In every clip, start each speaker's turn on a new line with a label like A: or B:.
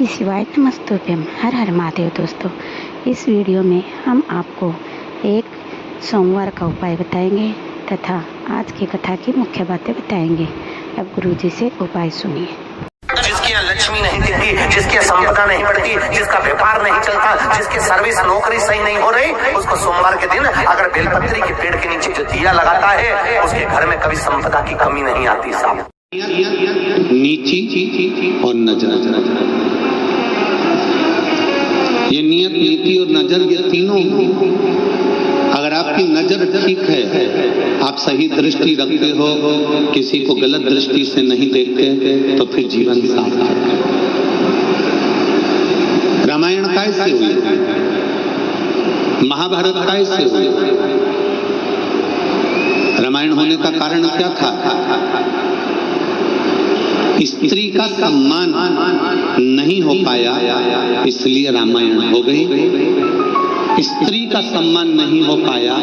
A: श्री शिवाय नमस्तुभ्यम। हर हर महादेव। दोस्तों, इस वीडियो में हम आपको एक सोमवार का उपाय बताएंगे तथा आज की कथा की मुख्य बातें बताएंगे। अब गुरुजी से उपाय सुनिए।
B: जिसकी यहाँ लक्ष्मी नहीं दिखती, जिसकी संपदा नहीं बढ़ती, जिसका व्यापार नहीं चलता, जिसकी सर्विस नौकरी सही नहीं हो रही, उसको सोमवार के दिन अगर बेलपत्री के पेड़ के नीचे जो दिया लगाता है, उसके घर में कभी संपदा की कमी नहीं आती। साहब,
C: नीति और नजर, ये नियत, नीति और नजर, ये तीनों, अगर आपकी नजर ठीक है, आप सही दृष्टि रखते हो, किसी को गलत दृष्टि से नहीं देखते, तो फिर जीवन साफ है। रामायण कैसे हुई, महाभारत कैसे हुई? रामायण होने का कारण क्या था? स्त्री का सम्मान नहीं हो पाया, इसलिए रामायण हो गई। स्त्री का सम्मान नहीं हो पाया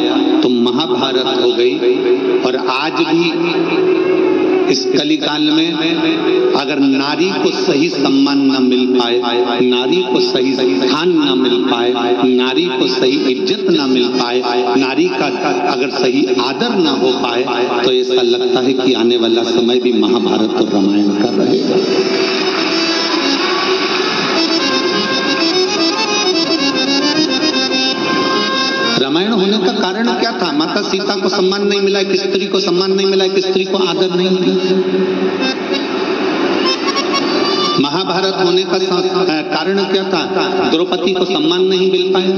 C: तो महाभारत हो गई। और आज भी इस कलिकाल में अगर नारी को सही सम्मान न मिल पाए, नारी को सही स्थान न मिल पाए, नारी को सही इज्जत न मिल पाए, नारी का अगर सही आदर न हो पाए, तो ऐसा लगता है कि आने वाला समय भी महाभारत और रामायण का रहेगा। रामायण होने का कारण क्या था? माता सीता को सम्मान नहीं मिला, एक स्त्री को सम्मान नहीं मिला, एक स्त्री को आदर नहीं मिला। महाभारत होने का कारण क्या था? द्रौपदी को सम्मान नहीं मिल पाया,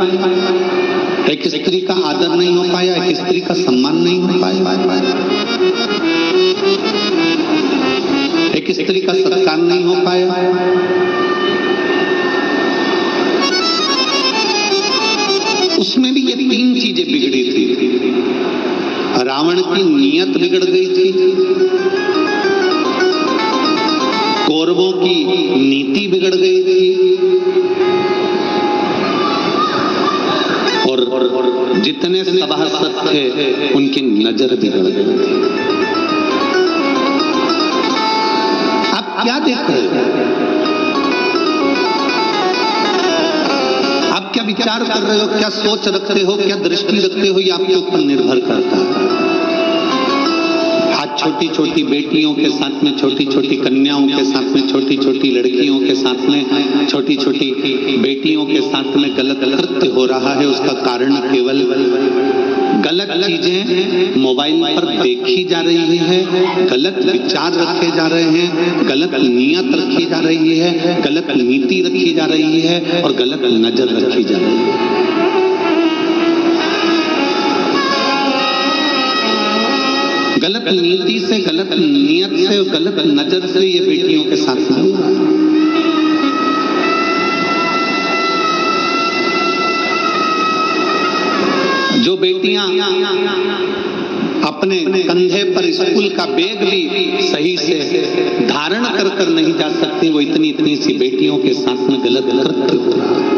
C: एक स्त्री का आदर नहीं हो पाया, एक स्त्री का सम्मान नहीं हो पाया, एक स्त्री का सत्कार नहीं हो पाया। उसमें भी ये तीन चीजें बिगड़ी थी। रावण की नीयत बिगड़ गई थी, कौरवों की नीति बिगड़ गई थी, और जितने सभासद थे उनकी नजर बिगड़ गई थी। आप क्या देख रहे हो? क्या विचार कर रहे हो, क्या सोच रखते हो, क्या दृष्टि रखते हो, ये आपके ऊपर निर्भर करता है। आज छोटी छोटी बेटियों के साथ में, छोटी छोटी कन्याओं के साथ में, छोटी छोटी लड़कियों के साथ में, छोटी छोटी बेटियों के साथ में गलत कृत्य हो रहा है। उसका कारण केवल गलत चीजें मोबाइल पर देखी जा रही है, गलत विचार रखे जा रहे हैं, गलत नियत रखी जा रही है, गलत नीति रखी जा रही है, और गलत नजर रखी जा रही है। गलत नीति से, गलत नियत से, गलत नजर से ये बेटियों के साथ में हुआ है। जो बेटियां अपने कंधे पर स्कूल का बैग भी सही से धारण कर कर नहीं जा सकती, वो इतनी इतनी सी बेटियों के साथ में गलत कृत्य हो रहा है।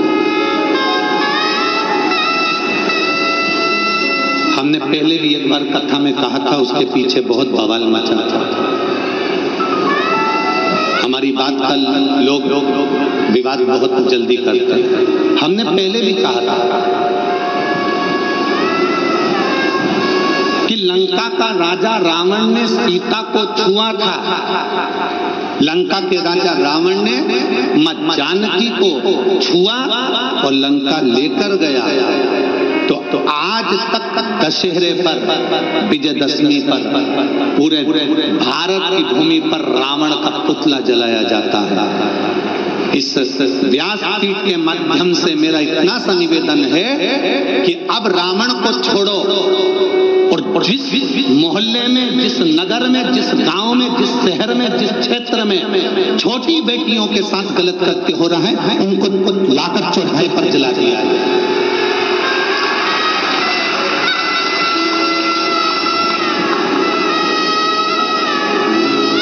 C: हमने पहले भी एक बार कथा में कहा था, उसके पीछे बहुत बवाल मचा था। हमारी बात का लोग विवाद बहुत जल्दी करते हैं। हमने पहले भी कहा था कि लंका का राजा रावण ने सीता को छुआ था। लंका के राजा रावण ने मां जानकी को छुआ और लंका लेकर गया। तो आज तक दशहरे पर, विजयदशमी पर पूरे भारत की भूमि पर रावण का पुतला जलाया जाता है। इस व्यासपीठ के माध्यम से मेरा इतना सा निवेदन है कि अब रावण को छोड़ो, और जिस मोहल्ले में, जिस नगर में, जिस गांव में, जिस शहर में, जिस क्षेत्र में छोटी बेटियों के साथ गलत कृत्य हो रहा है, उनको लाकर चौराहे पर जला दिया है।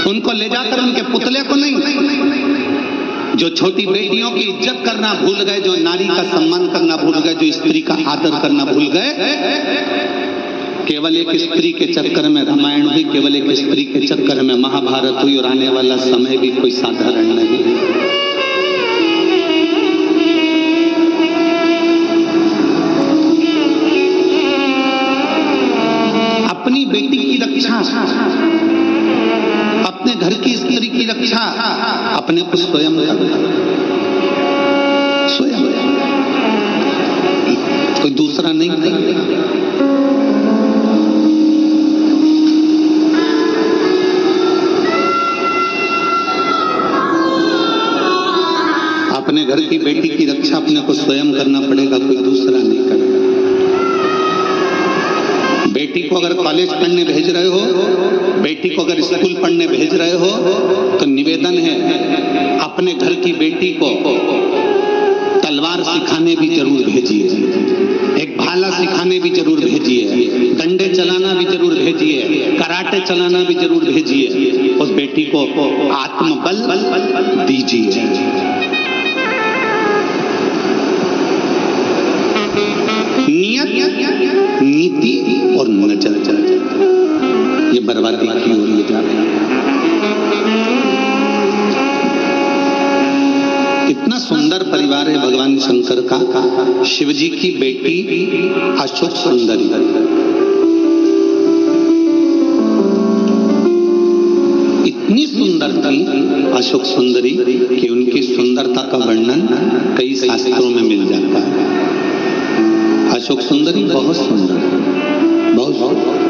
C: उनको ले जाकर उनके पुतले को नहीं, जो छोटी बेटियों की इज्जत करना भूल गए, जो नारी का सम्मान करना भूल गए, जो स्त्री का आदर करना भूल गए, केवल एक स्त्री के चक्कर में रामायण हुई, केवल एक स्त्री के चक्कर में महाभारत हुई, और आने वाला समय भी कोई साधारण नहीं है। की रक्षा अपने को स्वयं करना, स्वयं, कोई दूसरा नहीं करेगा। अपने घर की बेटी की रक्षा अपने को स्वयं करना पड़ेगा, कोई दूसरा नहीं करेगा। बेटी को अगर कॉलेज पढ़ने भेज रहे हो, बेटी को अगर स्कूल पढ़ने भेज रहे हो, तो निवेदन है अपने घर की बेटी को तलवार सिखाने भी जरूर भेजिए, एक भाला सिखाने भी जरूर भेजिए, डंडे चलाना भी जरूर भेजिए, कराटे चलाना भी जरूर भेजिए। उस बेटी को आत्मबल दीजिए। नियत, नीति और नजर, ये बर्बादी की ओर ले जा रहे हैं। कितना सुंदर परिवार है भगवान शंकर का। शिव जी की बेटी अशोक सुंदरी, इतनी सुंदर थी अशोक सुंदरी कि उनकी सुंदरता का वर्णन कई शास्त्रों में मिल जाता है। अशोक सुंदरी बहुत सुंदर, बहुत सुंदर।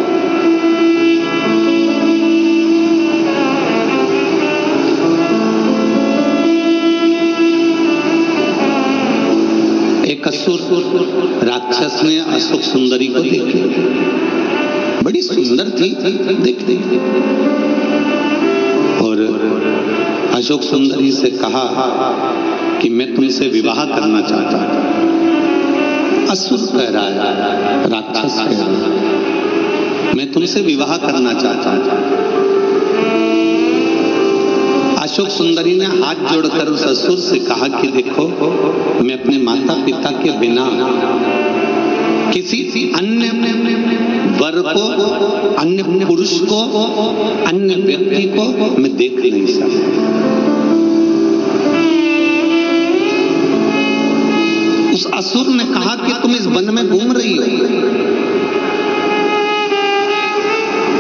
C: एक असुर राक्षस ने अशोक सुंदरी को देखा, बड़ी सुंदर थी देखते, और अशोक सुंदरी से कहा कि मैं तुमसे विवाह करना चाहता हूं। असुर कह रहा है, राक्षस कह रहा है, मैं तुमसे विवाह करना चाहता हूं। अशोक सुंदरी ने हाथ जोड़कर उस असुर से कहा कि देखो, मैं अपने माता पिता के बिना किसी अन्य वर को, अन्य पुरुष को, अन्य व्यक्ति को मैं देख नहीं सकता। उस असुर ने कहा कि तुम इस वन में घूम रही हो,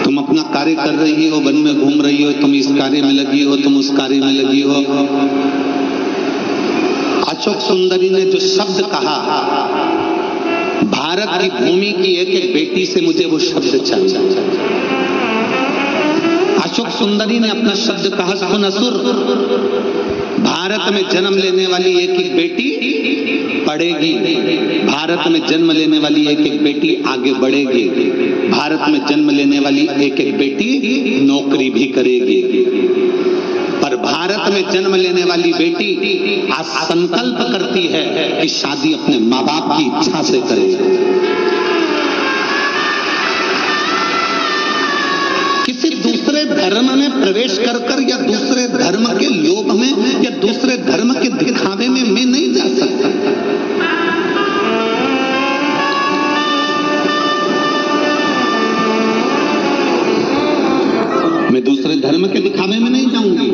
C: तुम अपना कार्य कर रही हो, वन में घूम रही हो, तुम इस कार्य में लगी हो, तुम उस कार्य में लगी हो। अशोक सुंदरी ने जो शब्द कहा, भारत की भूमि की एक एक बेटी से मुझे वो शब्द चाहिए। अशोक सुंदरी ने अपना शब्द कहा, सुन असुर, भारत में जन्म लेने वाली एक एक बेटी पढ़ेगी, भारत में जन्म लेने वाली एक एक बेटी आगे बढ़ेगी, भारत में जन्म लेने वाली एक एक बेटी नौकरी भी करेगी, पर भारत में जन्म लेने वाली बेटी आज संकल्प करती है कि शादी अपने माँ बाप की इच्छा से करेगी। किसी दूसरे धर्म में प्रवेश कर कर या दूसरे धर्म के लोभ में या दूसरे धर्म के दिखावे में मैं नहीं जा सकता। मैं दूसरे धर्म के दिखावे में नहीं जाऊंगी।